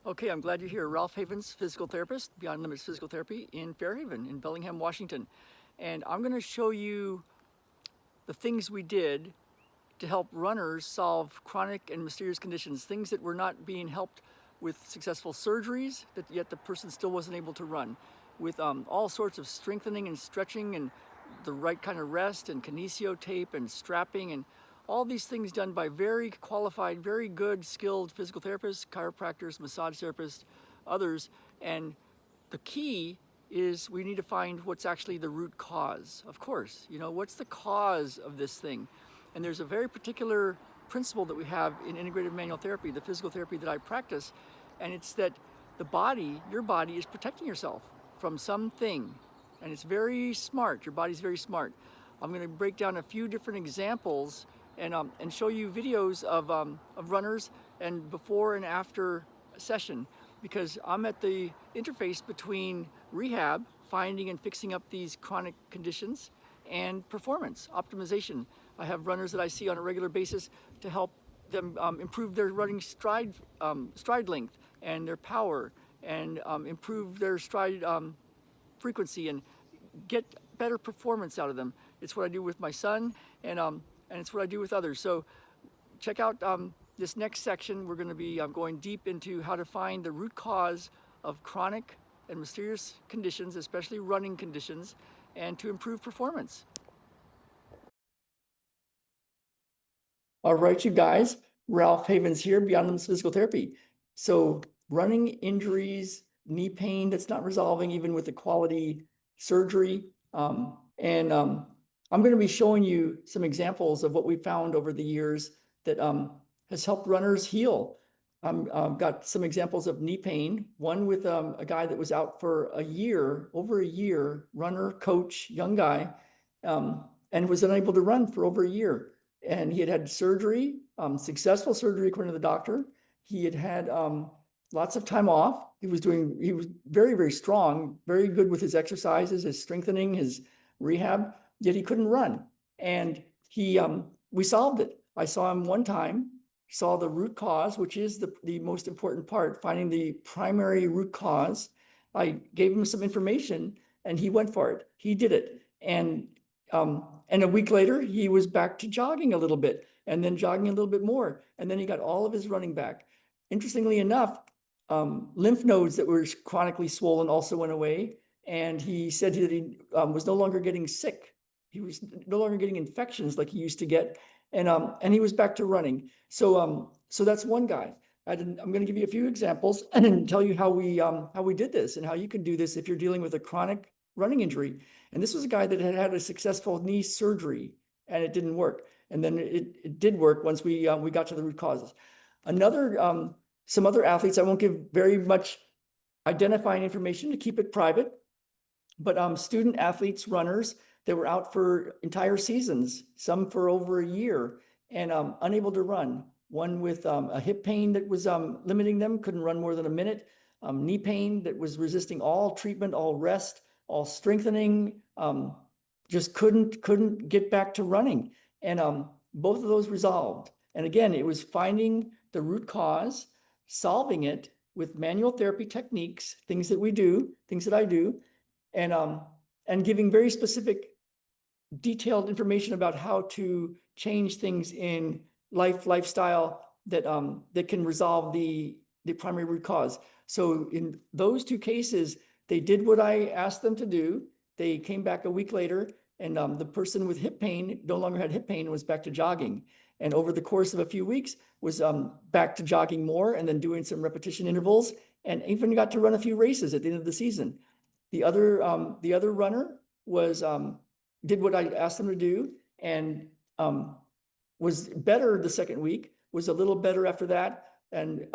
Okay, I'm glad you're here. Ralph Havens, physical therapist, Beyond Limits Physical Therapy in Fairhaven, in Bellingham, Washington. And I'm going to show you the things we did to help runners solve chronic and mysterious conditions, things that were not being helped with successful surgeries, that yet the person still wasn't able to run, with all sorts of strengthening and stretching and the right kind of rest and kinesio tape and strapping and all these things done by very qualified, very good, skilled physical therapists, chiropractors, massage therapists, others. And the key is we need to find what's actually the root cause. Of course, what's the cause of this thing? And there's a very particular principle that we have in integrative manual therapy, the physical therapy that I practice, and it's that the body, your body, is protecting yourself from something. And it's very smart. Your body's very smart. I'm going to break down a few different examples and show you videos of runners and before and after session, because I'm at the interface between rehab, finding and fixing up these chronic conditions, and performance optimization. I have runners that I see on a regular basis to help them improve their running stride length and their power, and improve their stride frequency and get better performance out of them. It's what I do with my son, and it's what I do with others. So check out this next section. We're going to be going deep into how to find the root cause of chronic and mysterious conditions, especially running conditions, and to improve performance. All right, you guys, Ralph Havens here, Beyond Limits Physical Therapy. So running injuries, knee pain that's not resolving even with a quality surgery. I'm going to be showing you some examples of what we found over the years that has helped runners heal. I've got some examples of knee pain, one with a guy that was out for a year, over a year, runner, coach, young guy, and was unable to run for over a year. And he had had surgery, successful surgery according to the doctor. He had had lots of time off. He was very, very strong, very good with his exercises, his strengthening, his rehab, yet he couldn't run. And we solved it. I saw him one time, saw the root cause, which is the most important part, finding the primary root cause. I gave him some information and he went for it. He did it. And a week later, he was back to jogging a little bit, and then jogging a little bit more. And then he got all of his running back. Interestingly enough, lymph nodes that were chronically swollen also went away. And he said that he was no longer getting sick. He was no longer getting infections like he used to get. And he was back to running. So that's one guy. I'm going to give you a few examples and tell you how we did this and how you can do this if you're dealing with a chronic running injury. And this was a guy that had had a successful knee surgery and it didn't work. And then it did work once we got to the root causes. Some other athletes, I won't give very much identifying information to keep it private, but student athletes, runners that were out for entire seasons, some for over a year, and unable to run. One with a hip pain that was limiting them, couldn't run more than a minute, knee pain that was resisting all treatment, all rest, all strengthening, just couldn't get back to running. And both of those resolved. And again, it was finding the root cause, solving it with manual therapy techniques, things that we do, things that I do, and giving very specific, detailed information about how to change things in lifestyle that can resolve the primary root cause. So in those two cases, they did what I asked them to do. They came back a week later, and the person with hip pain no longer had hip pain and was back to jogging. And over the course of a few weeks, was back to jogging more and then doing some repetition intervals, and even got to run a few races at the end of the season. The other runner was did what I asked them to do and was better the second week, was a little better after that, and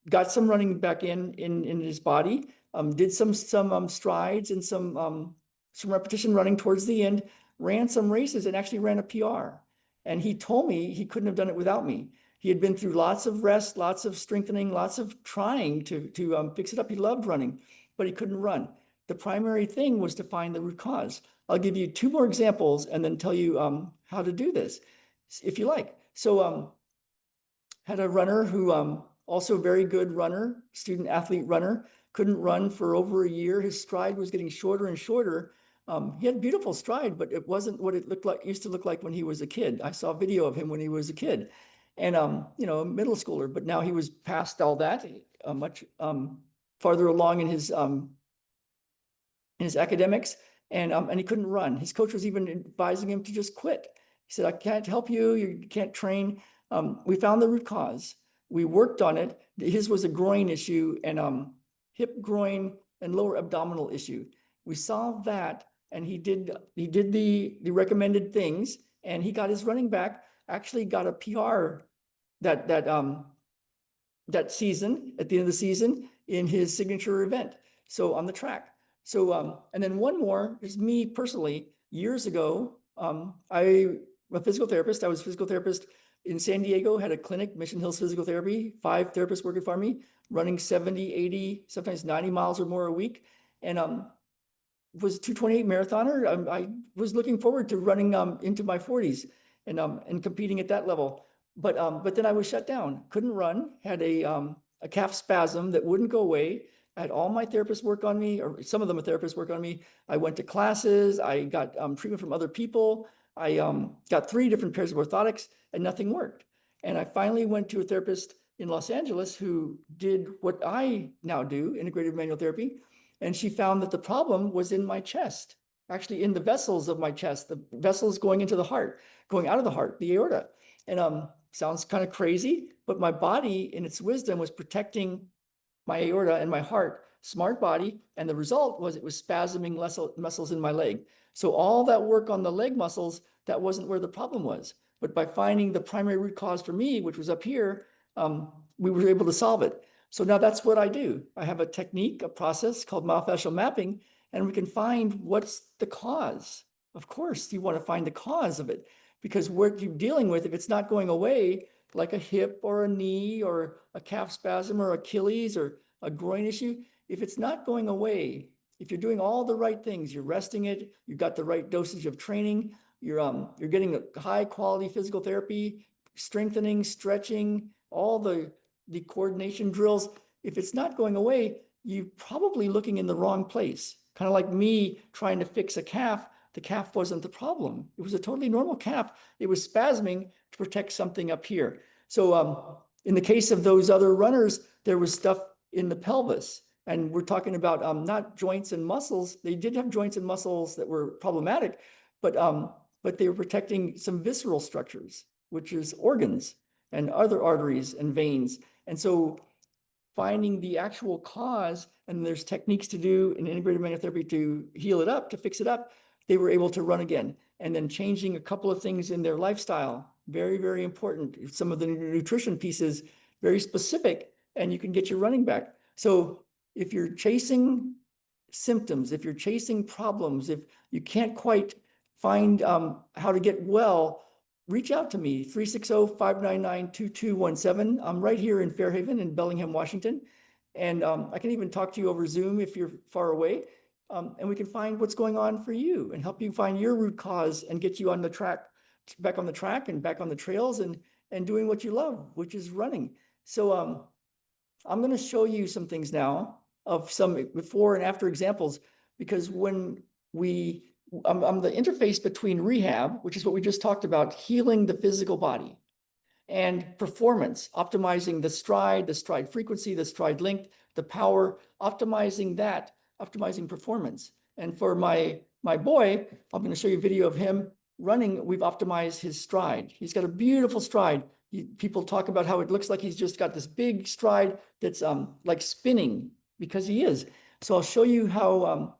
got some running back in his body, did some strides and some repetition running towards the end, ran some races and actually ran a PR. And he told me he couldn't have done it without me. He had been through lots of rest, lots of strengthening, lots of trying to fix it up. He loved running, but he couldn't run. The primary thing was to find the root cause. I'll give you two more examples and then tell you how to do this, if you like. So had a runner who also very good runner, student athlete runner, couldn't run for over a year. His stride was getting shorter and shorter. He had beautiful stride, but it wasn't what it used to look like when he was a kid. I saw a video of him when he was a kid, and you know, a middle schooler, but now he was past all that, much farther along in his academics, and he couldn't run. His coach was even advising him to just quit. He said, I can't help you, you can't train. We found the root cause. We worked on it. His was a groin issue and hip, groin, and lower abdominal issue. We solved that, and he did the recommended things, and he got his running back, actually got a PR that season, at the end of the season, in his signature event, so on the track. So, and then one more is me personally. Years ago, I'm a physical therapist. I was a physical therapist in San Diego, had a clinic, Mission Hills Physical Therapy, 5 therapists working for me, running 70, 80, sometimes 90 miles or more a week. And was a 228 marathoner. I was looking forward to running into my 40s and competing at that level. But then I was shut down, couldn't run, had a calf spasm that wouldn't go away. I had all my therapists work on me, or some of them therapists work on me. I went to classes, I got treatment from other people. I got 3 different pairs of orthotics and nothing worked. And I finally went to a therapist in Los Angeles who did what I now do, integrative manual therapy. And she found that the problem was in my chest, actually in the vessels of my chest, the vessels going into the heart, going out of the heart, the aorta. And sounds kind of crazy, but my body in its wisdom was protecting my aorta and my heart, smart body. And the result was it was spasming muscles in my leg. So all that work on the leg muscles, that wasn't where the problem was. But by finding the primary root cause for me, which was up here, we were able to solve it. So now that's what I do. I have a technique, a process called myofascial mapping, and we can find what's the cause. Of course, you want to find the cause of it, because what you're dealing with, if it's not going away, like a hip or a knee or a calf spasm or Achilles or a groin issue, if it's not going away, if you're doing all the right things, you're resting it, you've got the right dosage of training, you're getting a high quality physical therapy, strengthening, stretching, all the coordination drills. If it's not going away, you're probably looking in the wrong place. Kind of like me trying to fix a calf. The calf wasn't the problem. It was a totally normal calf. It was spasming to protect something up here. So in the case of those other runners, there was stuff in the pelvis. And we're talking about not joints and muscles. They did have joints and muscles that were problematic, but they were protecting some visceral structures, which is organs and other arteries and veins. And so finding the actual cause, and there's techniques to do in integrative manual therapy to heal it up, to fix it up, they were able to run again. And then changing a couple of things in their lifestyle, very, very important. Some of the nutrition pieces, very specific, and you can get your running back. So if you're chasing symptoms, if you're chasing problems, if you can't quite find how to get well, reach out to me, 360-599-2217. I'm right here in Fairhaven in Bellingham, Washington. And I can even talk to you over Zoom if you're far away. And we can find what's going on for you and help you find your root cause and get you on the track, back on the track and back on the trails and doing what you love, which is running. So I'm going to show you some things now of some before and after examples, because when I'm the interface between rehab, which is what we just talked about, healing the physical body, and performance, optimizing the stride frequency, the stride length, the power, optimizing performance. And for my boy, I'm going to show you a video of him running. We've optimized his stride. He's got a beautiful stride. People talk about how it looks like he's just got this big stride that's like spinning, because he is. So I'll show you how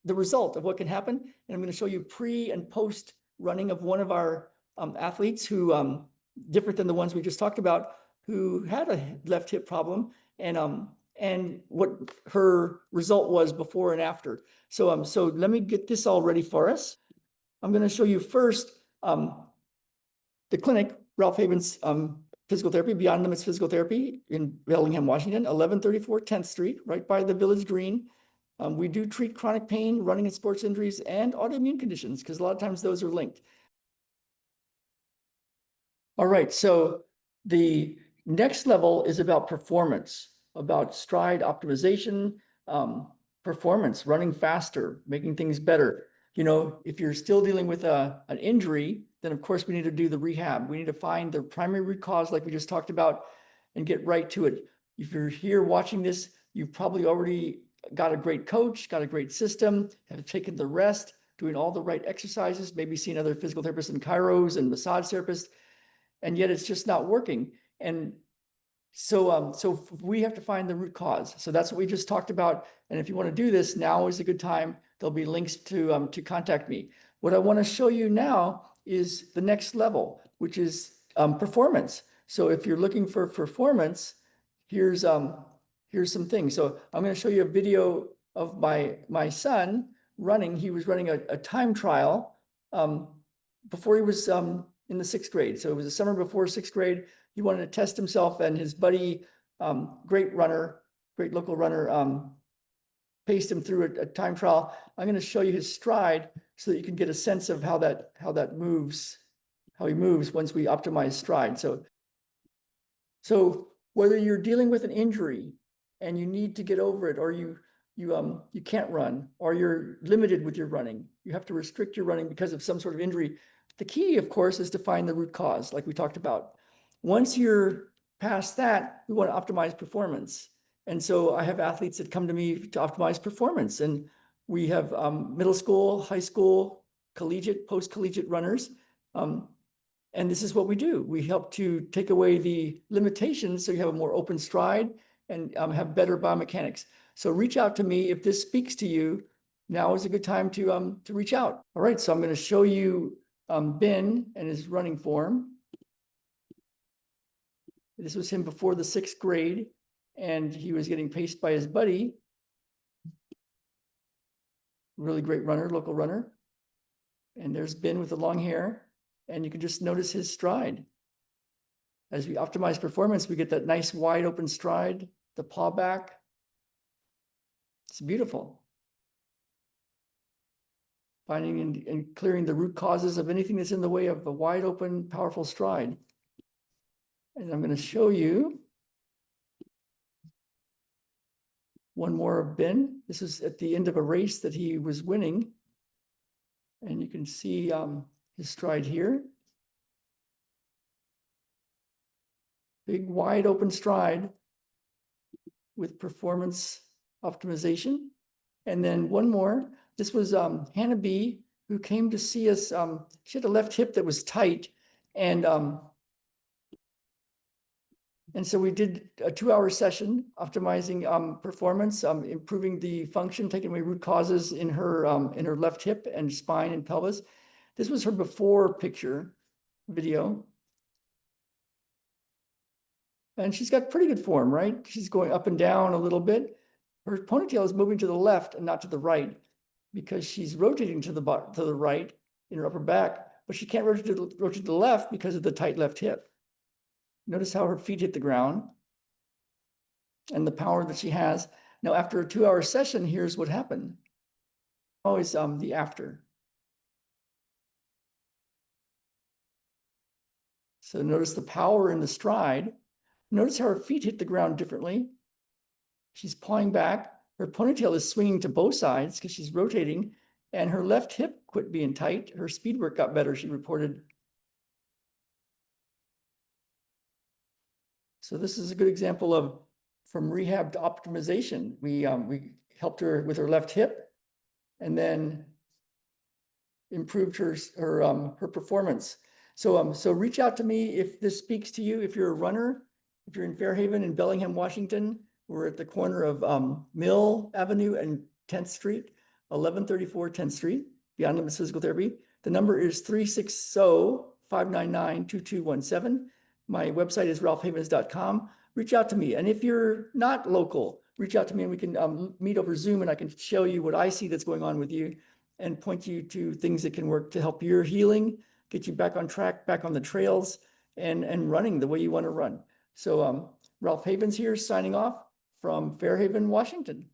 the result of what can happen. And I'm going to show you pre and post running of one of our athletes who, different than the ones we just talked about, who had a left hip problem, and what her result was before and after. So, so let me get this all ready for us. I'm going to show you first the clinic, Ralph Havens Physical Therapy, Beyond Limits Physical Therapy in Bellingham, Washington, 1134 10th Street, right by the Village Green. We do treat chronic pain, running and sports injuries, and autoimmune conditions, because a lot of times those are linked. All right, so the next level is about performance, about stride optimization, performance, running faster, making things better. You know, if you're still dealing with an injury, then of course we need to do the rehab. We need to find the primary root cause, like we just talked about, and get right to it. If you're here watching this, you've probably already got a great coach, got a great system, have taken the rest, doing all the right exercises, maybe seen other physical therapists and chiros and massage therapists, and yet it's just not working. And so we have to find the root cause. So that's what we just talked about. And if you want to do this, now is a good time. There'll be links to contact me. What I want to show you now is the next level, which is performance. So if you're looking for performance, here's some things. So I'm going to show you a video of my son running. He was running a time trial before he was in the 6th grade. So it was the summer before 6th grade. He wanted to test himself, and his buddy, great local runner, paced him through a time trial. I'm going to show you his stride so that you can get a sense of how that moves, how he moves once we optimize stride. So whether you're dealing with an injury and you need to get over it, or you can't run, or you're limited with your running, you have to restrict your running because of some sort of injury. The key, of course, is to find the root cause, like we talked about. Once you're past that, we want to optimize performance. And so I have athletes that come to me to optimize performance. And we have middle school, high school, collegiate, post-collegiate runners. And this is what we do. We help to take away the limitations so you have a more open stride and have better biomechanics. So reach out to me if this speaks to you. Now is a good time to reach out. All right, so I'm going to show you Ben and his running form. This was him before the 6th grade, and he was getting paced by his buddy. Really great runner, local runner. And there's Ben with the long hair, and you can just notice his stride. As we optimize performance, we get that nice wide open stride, the paw back. It's beautiful. Finding and clearing the root causes of anything that's in the way of a wide open, powerful stride. And I'm going to show you one more of Ben. This is at the end of a race that he was winning. And you can see his stride here. Big, wide open stride with performance optimization. And then one more. This was Hannah B., who came to see us. She had a left hip that was tight. And so we did a 2-hour session optimizing performance, improving the function, taking away root causes in her left hip and spine and pelvis. This was her before picture video. And she's got pretty good form, right? She's going up and down a little bit. Her ponytail is moving to the left and not to the right because she's rotating to the right in her upper back, but she can't rotate to the left because of the tight left hip. Notice how her feet hit the ground and the power that she has. Now, after a 2-hour session, here's what happened. Always the after. So notice the power in the stride. Notice how her feet hit the ground differently. She's pawing back. Her ponytail is swinging to both sides because she's rotating, and her left hip quit being tight. Her speed work got better, she reported. So this is a good example of from rehab to optimization. We helped her with her left hip and then improved her performance. So reach out to me if this speaks to you. If you're a runner, if you're in Fairhaven in Bellingham, Washington, we're at the corner of Mill Avenue and 10th Street, 1134 10th Street, Beyond Limits Physical Therapy. The number is 360-599-2217. My website is ralphhavens.com. Reach out to me. And if you're not local, reach out to me and we can meet over Zoom and I can show you what I see that's going on with you and point you to things that can work to help your healing, get you back on track, back on the trails, and running the way you want to run. So Ralph Havens here signing off from Fairhaven, Washington.